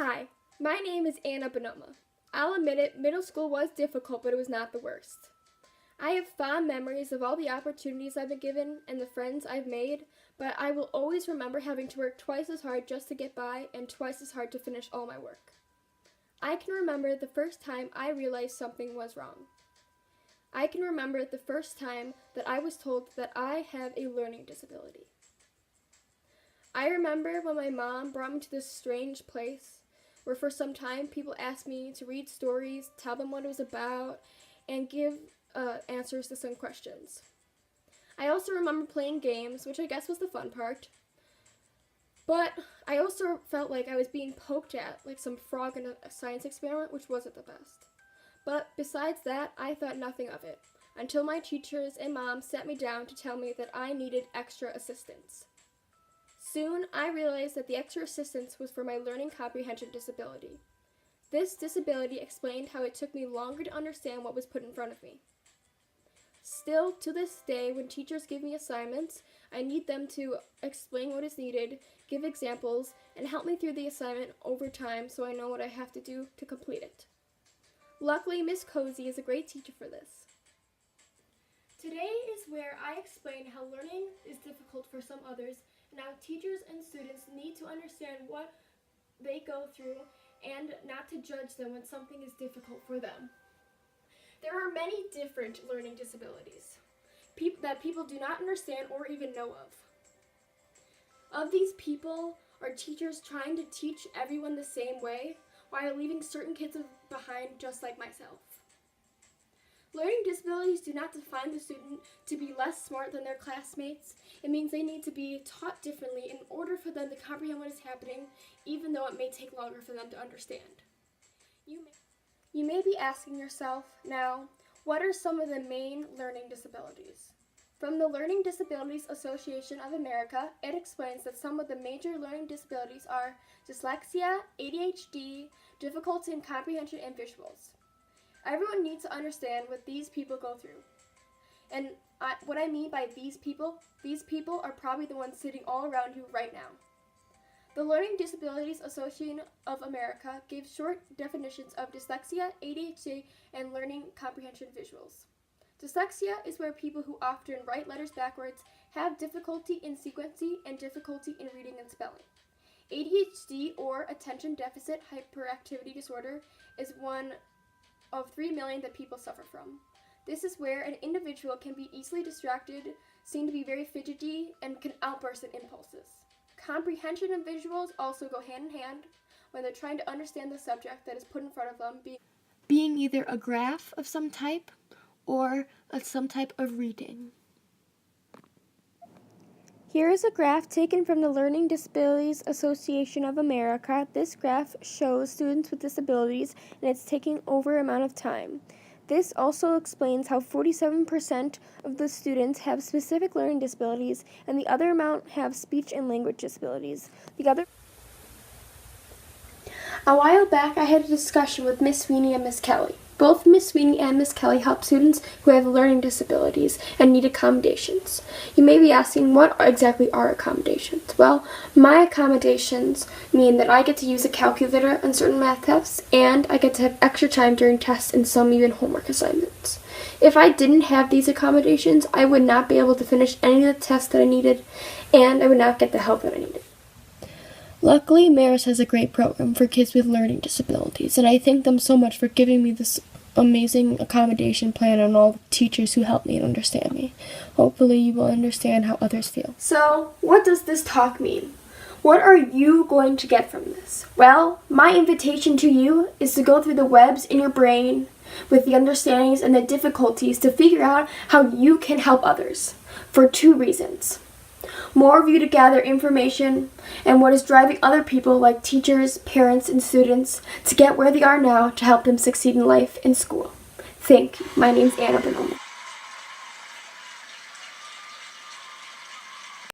Hi, my name is Anna Bonoma. I'll admit it, middle school was difficult, but it was not the worst. I have fond memories of all the opportunities I've been given and the friends I've made, but I will always remember having to work twice as hard just to get by and twice as hard to finish all my work. I can remember the first time I realized something was wrong. I can remember the first time that I was told that I have a learning disability. I remember when my mom brought me to this strange place where for some time people asked me to read stories, tell them what it was about, and give answers to some questions. I also remember playing games, which I guess was the fun part, but I also felt like I was being poked at like some frog in a science experiment, which wasn't the best. But besides that, I thought nothing of it, until my teachers and mom sat me down to tell me that I needed extra assistance. Soon, I realized that the extra assistance was for my learning comprehension disability. This disability explained how it took me longer to understand what was put in front of me. Still, to this day, when teachers give me assignments, I need them to explain what is needed, give examples, and help me through the assignment over time so I know what I have to do to complete it. Luckily, Miss Cozy is a great teacher for this. Today is where I explain how learning is difficult for some others, and how teachers and students need to understand what they go through and not to judge them when something is difficult for them. There are many different learning disabilities that people do not understand or even know of. Of these people are teachers trying to teach everyone the same way while leaving certain kids behind just like myself. Learning disabilities do not define the student to be less smart than their classmates. It means they need to be taught differently in order for them to comprehend what is happening, even though it may take longer for them to understand. You may be asking yourself now, what are some of the main learning disabilities? From the Learning Disabilities Association of America, it explains that some of the major learning disabilities are dyslexia, ADHD, difficulty in comprehension, and visuals. Everyone needs to understand what these people go through. And what I mean by these people are probably the ones sitting all around you right now. The Learning Disabilities Association of America gives short definitions of dyslexia, ADHD, and learning comprehension visuals. Dyslexia is where people who often write letters backwards have difficulty in sequencing and difficulty in reading and spelling. ADHD, or attention deficit hyperactivity disorder, is one of 3 million that people suffer from. This is where an individual can be easily distracted, seem to be very fidgety, and can outburst in impulses. Comprehension and visuals also go hand in hand when they're trying to understand the subject that is put in front of them, being either a graph of some type or some type of reading. Here is a graph taken from the Learning Disabilities Association of America. This graph shows students with disabilities, and it's taking over amount of time. This also explains how 47% of the students have specific learning disabilities, and the other amount have speech and language disabilities. A while back, I had a discussion with Miss Sweeney and Miss Kelly. Both Miss Sweeney and Miss Kelly help students who have learning disabilities and need accommodations. You may be asking, what exactly are accommodations? Well, my accommodations mean that I get to use a calculator on certain math tests, and I get to have extra time during tests and some even homework assignments. If I didn't have these accommodations, I would not be able to finish any of the tests that I needed, and I would not get the help that I needed. Luckily, Marist has a great program for kids with learning disabilities, and I thank them so much for giving me this amazing accommodation plan and all the teachers who helped me and understand me. Hopefully, you will understand how others feel. So, what does this talk mean? What are you going to get from this? Well, my invitation to you is to go through the webs in your brain with the understandings and the difficulties to figure out how you can help others, for 2 reasons. More of you to gather information and what is driving other people like teachers, parents, and students to get where they are now to help them succeed in life and school. Thank you. My name's Anna Bonoma.